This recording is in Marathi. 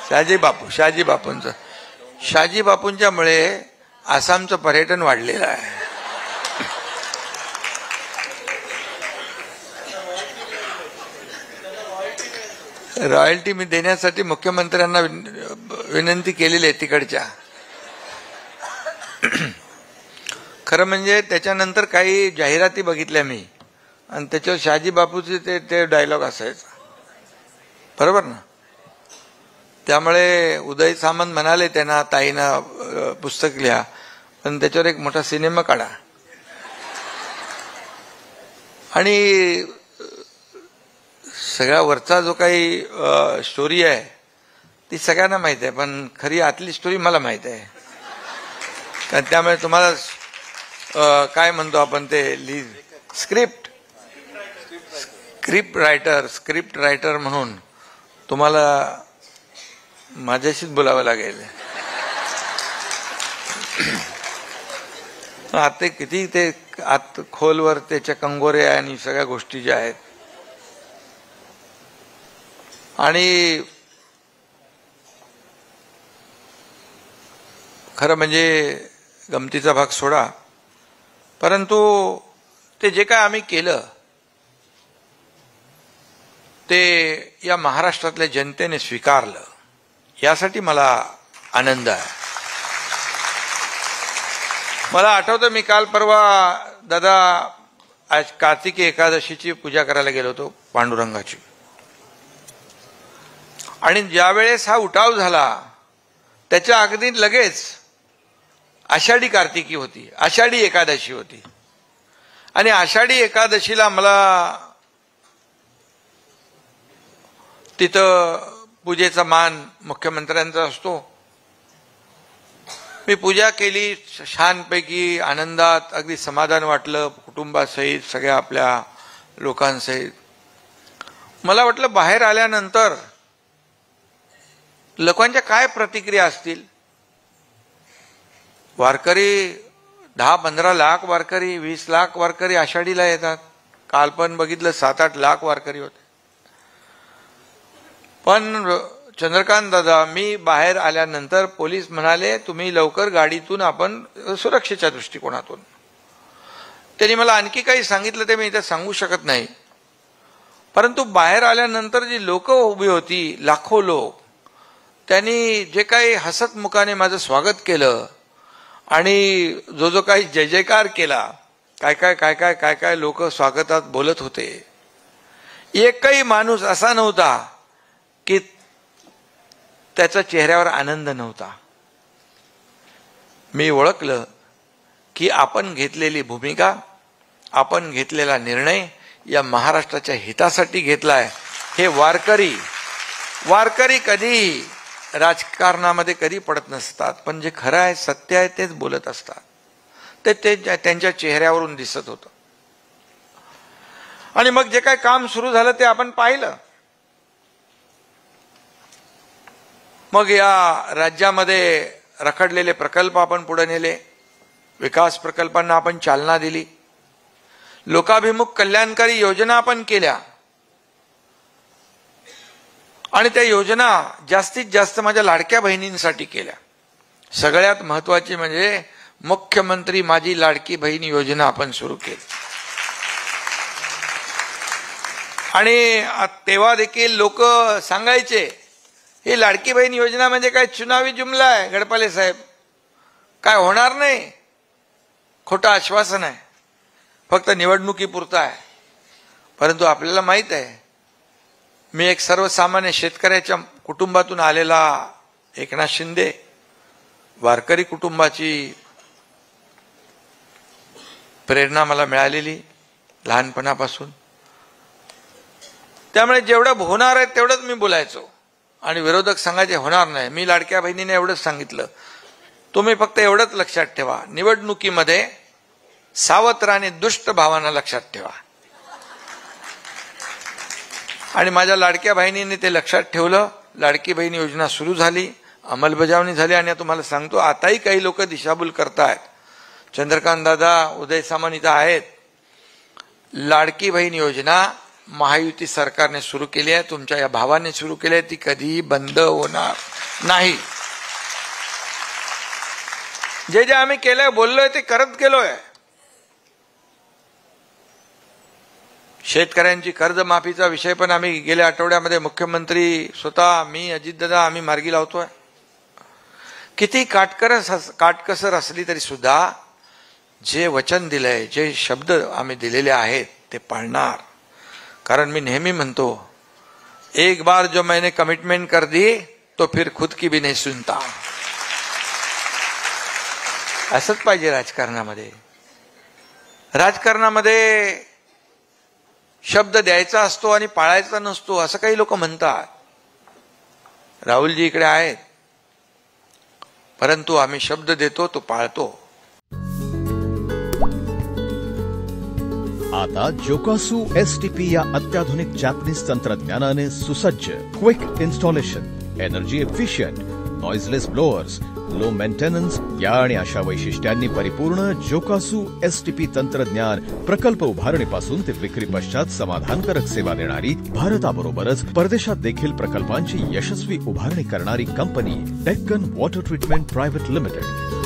शहाजी बापूंच्यामुळे आसामचं पर्यटन वाढलेलं आहे. रॉयल्टी मी देण्यासाठी मुख्यमंत्र्यांना विनंती केलेली आहे तिकडच्या. खरं म्हणजे त्याच्यानंतर काही जाहिराती बघितल्या मी आणि त्याच्यावर शहाजी बापूचे ते डायलॉग असायचा, बरोबर ना. त्यामुळे उदय सामंत म्हणाले त्यांना, ताईंना पुस्तक लिहा पण त्याच्यावर एक मोठा सिनेमा काढा. आणि सगळ्या वरचा जो काही स्टोरी आहे ती सगळ्यांना माहित आहे, पण खरी आतली स्टोरी मला माहित आहे. त्यामुळे तुम्हाला काय म्हणतो आपण ते स्क्रिप्ट रायटर म्हणून तुम्हाला माझ्याशीच बोलावं लागेल. आता किती ते आत खोलवर त्याच्या कंगोरे आणि सगळ्या गोष्टी ज्या आहेत. आणि खरं म्हणजे गमतीचा भाग सोडा, परंतु ते जे काय आम्ही केलं ते या महाराष्ट्रातल्या जनतेने स्वीकारलं, यासाठी मला आनंद आहे. मला आठवतं मी काल परवा दादा आज कार्तिकी एकादशीची पूजा करायला गेलो होतो पांडुरंगाची. आणि ज्यावेळेस हा उठाव झाला त्याच्या अगदी लगेच आषाढी कार्तिकी होती, आषाढी एकादशी होती. आणि आषाढी एकादशीला मला तिथं पूजेचा मान मुख्यमंत्र्यांचा असतो. मी पूजा केली छानपैकी, आनंदात, अगदी समाधान वाटलं, कुटुंबासहित सगळ्या आपल्या लोकांसहित. मला वाटलं बाहेर आल्यानंतर लोकांच्या काय प्रतिक्रिया असतील. वारकरी 10-15 लाख वारकरी, 20 लाख वारकरी आषाढीला येतात. काल पण बघितलं 7-8 लाख वारकरी होते. पण चंद्रकांत दादा, मी बाहेर आल्यानंतर पोलीस म्हणाले तुम्ही लवकर गाडीतून, आपण सुरक्षेच्या दृष्टिकोनातून. त्यांनी मला आणखी काही सांगितलं ते मी इथे सांगू शकत नाही. परंतु बाहेर आल्यानंतर जी लोक उभी होती, लाखो लोक, त्यांनी जे काही हसत मुखाने माझं स्वागत केलं आणि जो काही जय जयकार केला, काय लोक स्वागतात बोलत होते. एकही माणूस असा नव्हता की त्याच्या चेहऱ्यावर आनंद नव्हता. मी ओळखलं की आपण घेतलेली भूमिका, आपण घेतलेला निर्णय या महाराष्ट्राच्या हितासाठी घेतलाय. हे वारकरी कधी राजकारणामध्ये कधी पडत नसतात, पण जे खरं आहे, सत्य आहे तेच बोलत असतात. ते त्यांच्या चेहऱ्यावरून दिसत होतं. आणि मग जे काय काम सुरू झालं ते आपण पाहिलं. मग या राज्यामध्ये रखडलेले प्रकल्प आपण पुढे नेले, विकास प्रकल्पांना आपण चालना दिली, लोकाभिमुख कल्याणकारी योजना आपण केल्या. आणि त्या योजना जास्तीत जास्त माझ्या लाडक्या बहिणींसाठी केल्या. सगळ्यात महत्वाची म्हणजे मुख्यमंत्री माझी लाडकी बहीण योजना आपण सुरू केली. आणि तेव्हा देखील लोक सांगायचे ही लाडकी बहीण योजना म्हणजे काय चुनावी जुमला आहे गडपाले साहेब, काय होणार नाही, खोटं आश्वासन आहे, फक्त निवडणुकीपुरतं आहे. परंतु आपल्याला माहित आहे, मी एक सर्वसामान्य शेतकऱ्याच्या कुटुंबातून आलेला एकनाथ शिंदे, वारकरी कुटुंबाची प्रेरणा मला मिळालेली लहानपणापासून. त्यामुळे जेवढं होणार आहे तेवढंच मी बोलायचो. आणि विरोधक सांगायचे होणार नाही. मी लाडक्या बहिणीने एवढंच सांगितलं, तुम्ही फक्त एवढंच लक्षात ठेवा, निवडणुकीमध्ये सावत्राने दुष्ट भावांना लक्षात ठेवा. आणि माझ्या लाडक्या बहिणीने ते लक्षात ठेवलं. लाडकी बहीण योजना सुरू झाली, अंमलबजावणी झाली. आणि तुम्हाला सांगतो आताही काही लोक दिशाभूल करतायत. चंद्रकांत दादा, उदय सामंत इथं आहेत. लाडकी बहीण योजना महायुती सरकारने सुरू केली आहे, तुमच्या या भावाने सुरू केली आहे, ती कधीही बंद होणार नाही. जे जे आम्ही केलंय बोललोय ते करत गेलोय. शेतकऱ्यांची कर्जमाफीचा विषय पण आम्ही गेल्या आठवड्यामध्ये मुख्यमंत्री स्वतः, मी, अजितदादा आम्ही मार्गी लावतोय. किती काटकसर असली तरी सुद्धा जे वचन दिलंय, जे शब्द आम्ही दिलेले आहेत ते पाळणार. कारण मी नेहमी म्हणतो, एक बार जो मैंने कमिटमेंट कर दी तो फिर खुद की भी नहीं सुनता. असंच पाहिजे राजकारणामध्ये. राजकारणामध्ये शब्द द्यायचा असतो आणि पाळायचा नसतो असं काही लोक म्हणतात. राहुलजी इकडे आहेत, परंतु आम्ही शब्द देतो तो पाळतो. आता जोकासू STP या अत्याधुनिक जॅपनीज तंत्रज्ञानाने सुसज्ज, quick installation, energy efficient, noiseless blowers, low maintenance या आणि अशा वैशिष्ट्यांनी परिपूर्ण जोकासू STP तंत्रज्ञान प्रकल्प उभारणीपासून ते विक्री पश्चात समाधानकारक सेवा देणारी, भारताबरोबरच परदेशात देखील प्रकल्पांची यशस्वी उभारणी करणारी company Deccan water treatment private limited.